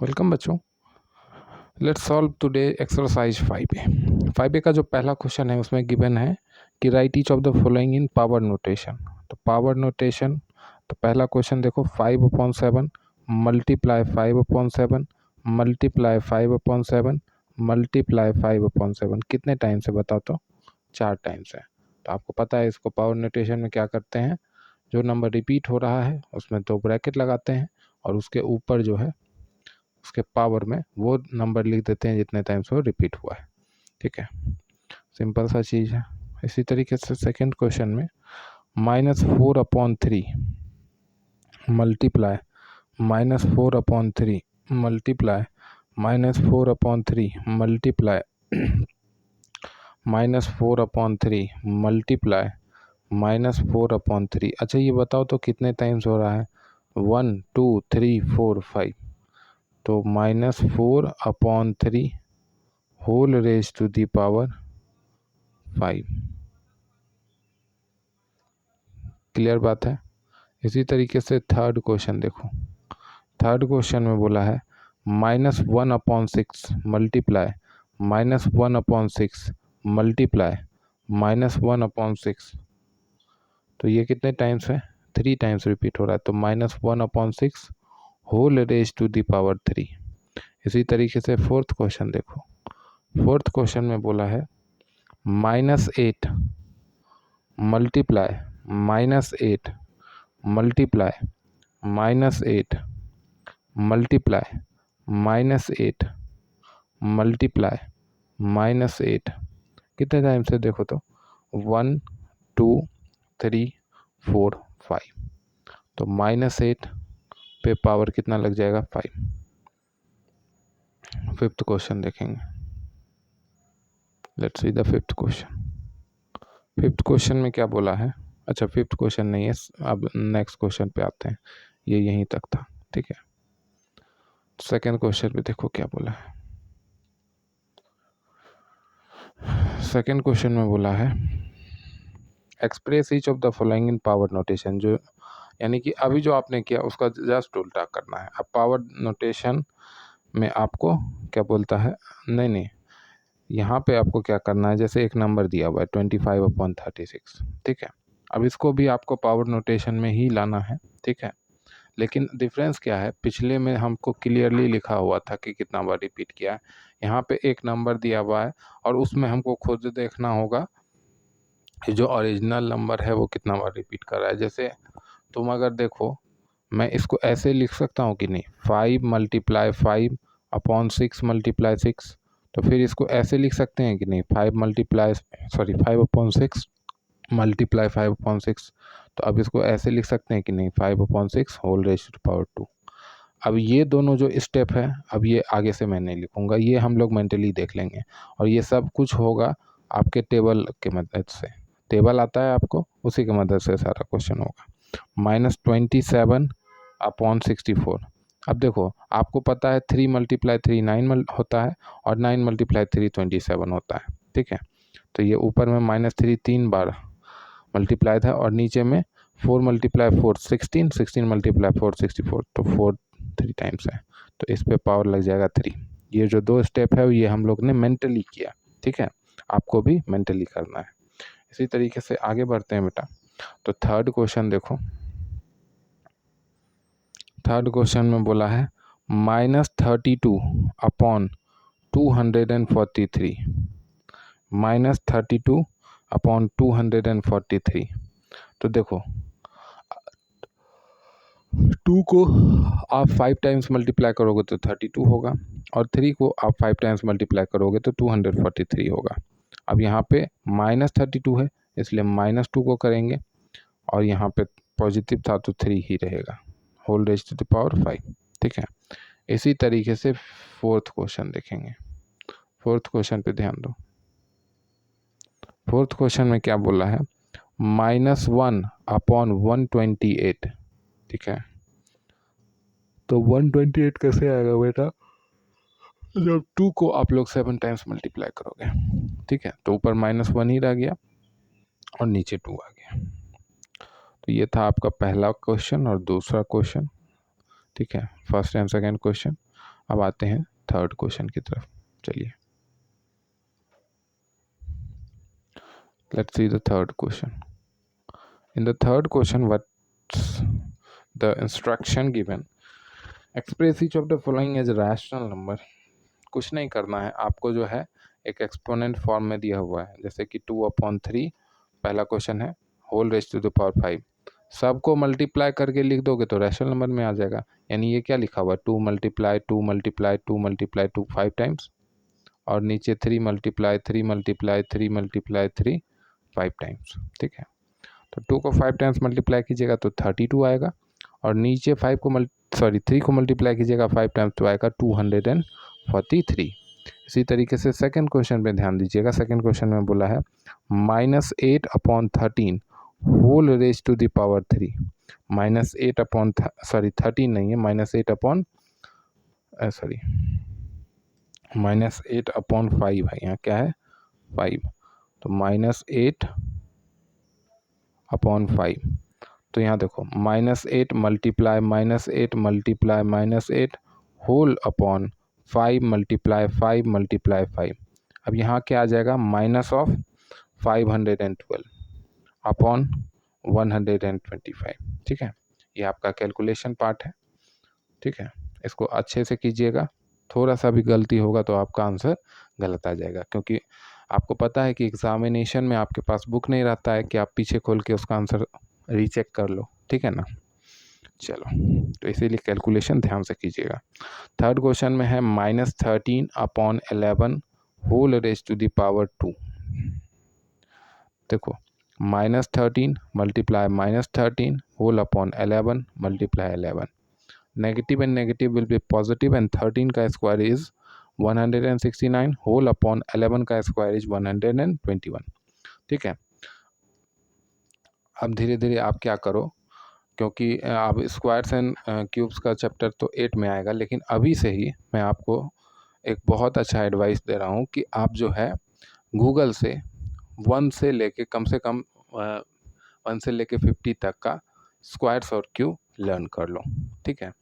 Welcome बच्चों। Let's solve today exercise 5A। 5A का जो पहला क्वेश्चन है उसमें गिवन है कि right each of the following in power notation. तो पावर नोटेशन, तो पहला क्वेश्चन देखो 5/7 मल्टीप्लाई 5/7 मल्टीप्लाई 5/7 मल्टीप्लाई 5/7 कितने टाइम से बताओ तो 4 टाइम से। तो आपको पता है इसको पावर नोटेशन में क्या करते हैं, जो नंबर रिपीट हो रहा है उसमें 2 ब्रैकेट लगाते हैं और उसके ऊपर जो है उसके पावर में वो नंबर लिख देते हैं जितने टाइम से वो रिपीट हुआ है। ठीक है, सिंपल सा चीज़ है। इसी तरीके से सेकंड क्वेश्चन में -4/3 मल्टीप्लाई -4/3 मल्टीप्लाई -4/3 मल्टीप्लाई -4/3 मल्टीप्लाई -4/3। अच्छा ये बताओ तो कितने टाइम्स हो रहा है, 1 2 3 4 5। तो -4/3 whole raise to the power 5। Clear बात है। इसी तरीके से थर्ड क्वेश्चन देखो। थर्ड क्वेश्चन में बोला है -1/6 मल्टीप्लाई -1/6 मल्टीप्लाई -1/6। तो ये कितने टाइम्स है, 3 टाइम्स रिपीट हो रहा है। तो -1/6 whole raise to the power 3। इसी तरीके से फोर्थ क्वेश्चन देखो। फोर्थ क्वेश्चन में बोला है -8 मल्टीप्लाई -8 मल्टीप्लाई -8 मल्टीप्लाई -8 मल्टीप्लाई -8 कितने टाइम से देखो तो 1 2 3 4 5। तो -8 पे पावर कितना लग जाएगा, 5। फिफ्थ क्वेश्चन देखेंगे। Let's see the fifth question. Fifth question में क्या बोला है, अच्छा फिफ्थ क्वेश्चन नहीं है, अब नेक्स्ट क्वेश्चन पे आते हैं, ये यहीं तक था। ठीक है, सेकंड क्वेश्चन पे देखो क्या बोला है। सेकंड क्वेश्चन में बोला है express each of the following in power notation. जो यानी कि अभी जो आपने किया उसका जस्ट उल्टा करना है। अब पावर नोटेशन में आपको क्या बोलता है, नहीं यहाँ पे आपको क्या करना है, जैसे एक नंबर दिया हुआ है 25/36। ठीक है, अब इसको भी आपको पावर नोटेशन में ही लाना है। ठीक है, लेकिन डिफरेंस क्या है, पिछले में हमको क्लियरली लिखा हुआ था कि कितना बार रिपीट किया है, यहाँ पे एक नंबर दिया हुआ है और उसमें हमको खुद देखना होगा कि जो ओरिजिनल नंबर है वो कितना बार रिपीट कर रहा है। जैसे तुम अगर देखो, मैं इसको ऐसे लिख सकता हूँ कि नहीं, 5/5/6 मल्टीप्लाई 6। तो फिर इसको ऐसे लिख सकते हैं कि नहीं, 5/6 मल्टीप्लाई 5/6। तो अब इसको ऐसे लिख सकते हैं कि नहीं, 5/6 होल रेज टू पावर 2। अब ये दोनों जो स्टेप है, अब ये आगे से मैं नहीं लिखूंगा, ये हम लोग मेंटली देख लेंगे। और ये सब कुछ होगा आपके टेबल के मदद से। टेबल आता है आपको, उसी की मदद से सारा क्वेश्चन होगा। -27/64। अब देखो आपको पता है 3 × 3 9 होता है और 9 × 3 27 होता है। ठीक है, तो ये ऊपर में -3 3 बार मल्टीप्लाई था और नीचे में 4 × 4 16 16 × 4 64। तो 4 3 टाइम्स है, तो इस पे पावर लग जाएगा 3। ये जो 2 स्टेप है ये हम लोग ने मेंटली किया। ठीक है, आपको भी मेंटली करना है। इसी तरीके से आगे बढ़ते हैं बेटा। तो थर्ड क्वेश्चन देखो। थर्ड क्वेश्चन में बोला है -32/243 -32/243। तो देखो 2 को आप 5 टाइम्स मल्टीप्लाई करोगे तो 32 होगा और 3 को आप 5 टाइम्स मल्टीप्लाई करोगे तो 243 होगा। अब यहाँ पे -32 है इसलिए -2 को करेंगे और यहाँ पे पॉजिटिव था तो 3 ही रहेगा, whole raise to the power 5। ठीक है, इसी तरीके से फोर्थ क्वेश्चन देखेंगे। फोर्थ क्वेश्चन पे ध्यान दो। फोर्थ क्वेश्चन में क्या बोला है, -1/128। ठीक है, तो 128 कैसे आएगा बेटा, जब 2 को आप लोग 7 टाइम्स मल्टीप्लाई करोगे। ठीक है, तो ऊपर -1 ही रह गया और नीचे 2 आ गया। तो ये था आपका पहला क्वेश्चन और दूसरा क्वेश्चन। ठीक है, फर्स्ट एंड सेकंड क्वेश्चन। अब आते हैं थर्ड क्वेश्चन की तरफ। चलिए, let's see the third question. In the third question, what's the instruction given? Express each of the following as rational number. कुछ नहीं करना है आपको, जो है एक एक्सपोनेंट फॉर्म में दिया हुआ है, जैसे कि 2/3 पहला क्वेश्चन है, whole raise to the power 5। सबको मल्टीप्लाई करके लिख दोगे तो रैशनल नंबर में आ जाएगा। यानी ये क्या लिखा हुआ है, 2 × 2 × 2 × 2 5 टाइम्स, और नीचे 3 × 3 × 3 × 3 5 टाइम्स। ठीक है, तो 2 को 5 टाइम्स मल्टीप्लाई कीजिएगा तो 32 आएगा, और नीचे 3 को मल्टीप्लाई कीजिएगा 5 टाइम्स तो आएगा 243। इसी तरीके से सेकंड क्वेश्चन पे ध्यान दीजिएगा। सेकंड क्वेश्चन में बोला है -8/13 whole raise to the power 3। -8/13 नहीं है, -8/5 है, यहाँ क्या है 5, तो -8/5। तो यहाँ देखो -8 multiply -8 multiply -8 whole upon 5 multiply 5 multiply 5। अब यहाँ क्या आ जाएगा, -512 अपॉन 125। ठीक है, ये आपका कैलकुलेशन पार्ट है। ठीक है, इसको अच्छे से कीजिएगा, थोड़ा सा भी गलती होगा तो आपका आंसर गलत आ जाएगा, क्योंकि आपको पता है कि एग्जामिनेशन में आपके पास बुक नहीं रहता है कि आप पीछे खोल के उसका आंसर रीचेक कर लो। ठीक है ना, चलो, तो इसीलिए कैलकुलेशन ध्यान से कीजिएगा। थर्ड क्वेश्चन में है -13/11 whole raise to the power 2। देखो, -13 multiply -13 whole upon 11 multiply 11। Negative and negative will be positive, and 13 का स्क्वायर इज 169 होल अपॉन 11 का स्क्वायर इज 121। ठीक है, अब धीरे धीरे आप क्या करो, क्योंकि अब स्क्वायर्स एंड क्यूब्स का चैप्टर तो 8 में आएगा, लेकिन अभी से ही मैं आपको एक बहुत अच्छा एडवाइस दे रहा हूँ कि आप जो है गूगल से 1 से लेके कम से कम 1 से लेके 50 तक का स्क्वायर्स और क्यूब लर्न कर लो। ठीक है,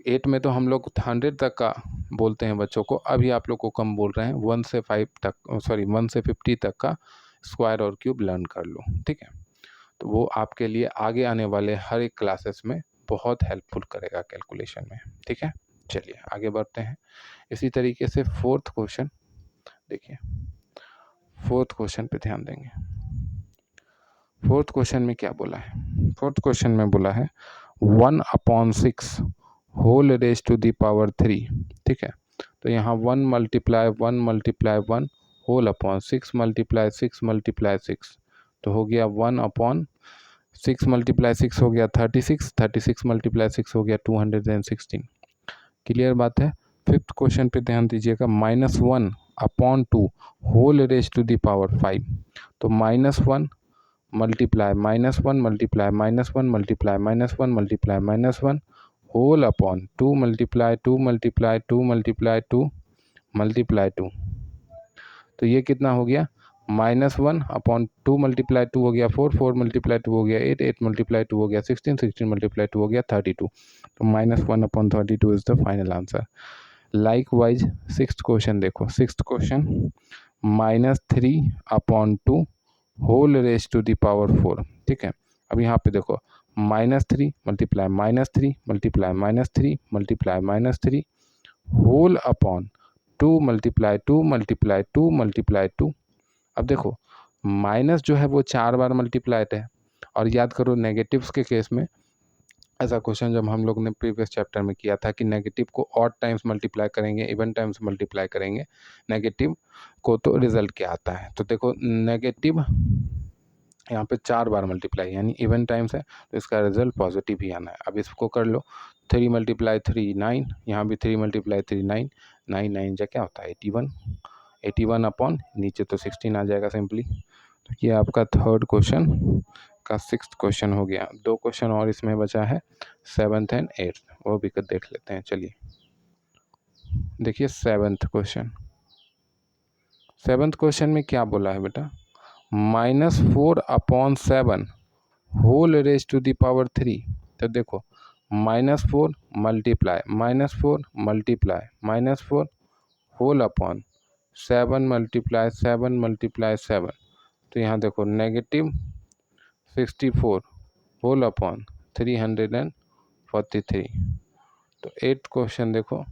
8 में तो हम लोग 100 तक का बोलते हैं बच्चों को, अभी आप लोग को कम बोल रहे हैं, 1 से 50 तक का स्क्वायर और क्यूब लर्न कर लो। ठीक है, तो वो आपके लिए आगे आने वाले हर एक क्लासेस में बहुत हेल्पफुल करेगा कैलकुलेशन में। ठीक है, चलिए आगे बढ़ते हैं। इसी तरीके से फोर्थ क्वेश्चन देखिए, फोर्थ क्वेश्चन पे ध्यान देंगे। फोर्थ क्वेश्चन में क्या बोला है, फोर्थ क्वेश्चन में बोला है 1/6 whole raise to the power 3। ठीक है, तो यहाँ 1 × 1 × 1 होल अपॉन 6 × 6 × 6, तो हो गया 1/6 × 6 हो गया 36, 36 × 6 हो गया 216। क्लियर बात है। फिफ्थ क्वेश्चन पे ध्यान दीजिएगा, -1/2 whole raise to the power 5। तो -1 multiply -1 multiply -1 multiply -1 multiply -1 whole upon 2 × 2 × 2 × 2 multiply 2। तो ये कितना हो गया, -1/2 × 2 हो गया 4, 4 × 2 हो गया 8, 8 × 2 हो गया 16, 16 × 2 हो गया 32। तो -1/32 is the final answer. Likewise sixth question देखो, sixth question -3/2 whole raise to the power 4। ठीक है, अब यहाँ पे देखो -3 multiply -3 multiply -3 multiply -3 whole upon 2 × 2 × 2 × 2। अब देखो माइनस जो है वो 4 बार मल्टीप्लाइड है, और याद करो नेगेटिव्स के केस में ऐसा क्वेश्चन जब हम लोग ने प्रीवियस चैप्टर में किया था कि नेगेटिव को ऑड टाइम्स मल्टीप्लाई करेंगे, इवन टाइम्स मल्टीप्लाई करेंगे नेगेटिव को, तो रिजल्ट क्या आता है। तो देखो नेगेटिव यहाँ पे 4 बार मल्टीप्लाई यानी इवन टाइम्स है, तो इसका रिजल्ट पॉजिटिव ही आना है। अब इसको कर लो, 3 × 3 9, यहाँ भी 3 × 3 9, 9 9 जा क्या होता है 81, 81 अपॉन नीचे तो 16 आ जाएगा सिंपली। तो ये आपका थर्ड क्वेश्चन का सिक्स्थ क्वेश्चन हो गया। 2 क्वेश्चन और इसमें बचा है, 7th एंड 8th, वो भी देख लेते हैं। चलिए देखिए 7th क्वेश्चन। 7th क्वेश्चन में क्या बोला है बेटा, -4/7 whole raise to the power 3। तो देखो -4 मल्टीप्लाई -4 होल अपॉन 7 मल्टीप्लाई 7 तो यहाँ देखो -64 होल अपॉन 343। तो 8th क्वेश्चन देखो,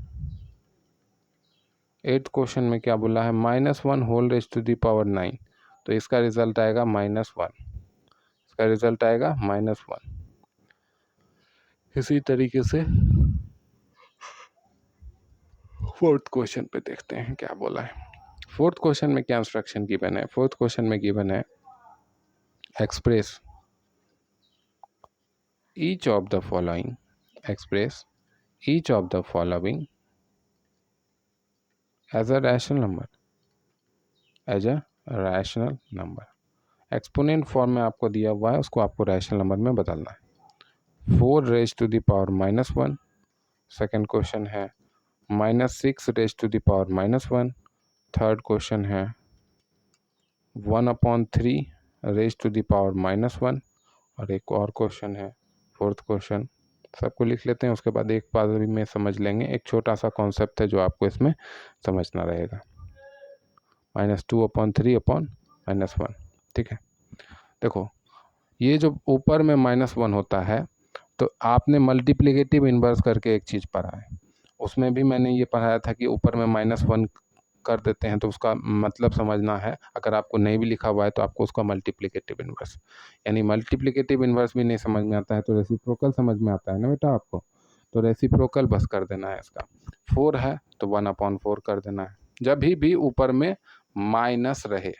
8th क्वेश्चन में क्या बोला है, -1 whole raise to the power 9, तो इसका रिजल्ट आएगा -1, इसका रिजल्ट आएगा -1। इसी तरीके से 4th क्वेश्चन पे देखते हैं क्या बोला है। 4th क्वेश्चन में क्या इंस्ट्रक्शन गिवन है, 4th क्वेश्चन में गिवन है express each of the following, express each of the following as a rational number, as a rational number. Exponent form में आपको दिया हुआ है, उसको आपको रैशनल नंबर में बदलना है। 4 raise to the power -1, second question है -6 raise to the power -1, third question है 1/3 रेज टू द पावर -1, और एक और क्वेश्चन है 4th क्वेश्चन। सबको लिख लेते हैं, उसके बाद एक बार भी में समझ लेंगे। एक छोटा सा कॉन्सेप्ट है जो आपको इसमें समझना रहेगा, -2/3/-1, ठीक है। देखो ये जो ऊपर में -1 होता है, तो आपने मल्टीप्लिकेटिव इन्वर्स करके एक चीज़ पढ़ा है, उसमें भी मैंने ये पढ़ाया था कि ऊपर में -1 कर देते हैं तो उसका मतलब समझना है। अगर आपको नहीं भी लिखा हुआ है तो आपको उसका मल्टीप्लिकेटिव इन्वर्स, यानी मल्टीप्लिकेटिव इन्वर्स भी नहीं समझ में आता है तो रेसिप्रोकल समझ में आता है ना बेटा आपको, तो रेसिप्रोकल बस कर देना है। इसका 4 है तो 1/4 कर देना है, जब भी ऊपर में माइनस रहे,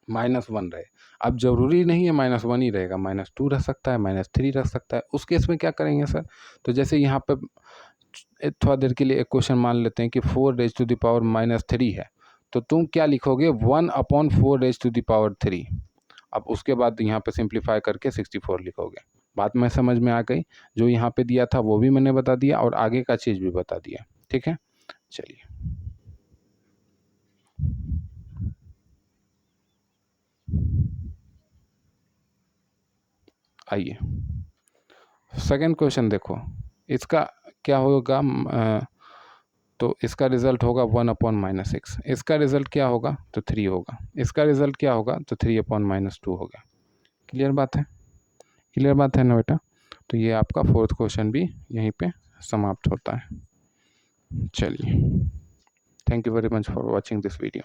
-1 रहे। अब ज़रूरी नहीं है -1 ही रहेगा, -2 रह सकता है, -3 रह सकता है। उस केस में क्या करेंगे सर, तो जैसे यहाँ पे थोड़ा देर के लिए एक क्वेश्चन मान लेते हैं कि 4 रेज टू द पावर -3 है, तो तुम क्या लिखोगे, 1/4 रेज टू द पावर 3। अब उसके बाद यहाँ पे सिंप्लीफाई करके 64 लिखोगे। बात में समझ में आ गई, जो यहाँ पे दिया था वो भी मैंने बता दिया और आगे का चीज़ भी बता दिया, ठीक है। चलिए आइए सेकंड क्वेश्चन देखो, इसका क्या होगा, तो इसका रिजल्ट होगा 1/-6, इसका रिजल्ट क्या होगा तो 3 होगा, इसका रिजल्ट क्या होगा तो 3/-2 होगा। क्लियर बात है, क्लियर बात है ना बेटा। तो ये आपका 4th क्वेश्चन भी यहीं पे समाप्त होता है। चलिए, thank you very much for watching this video.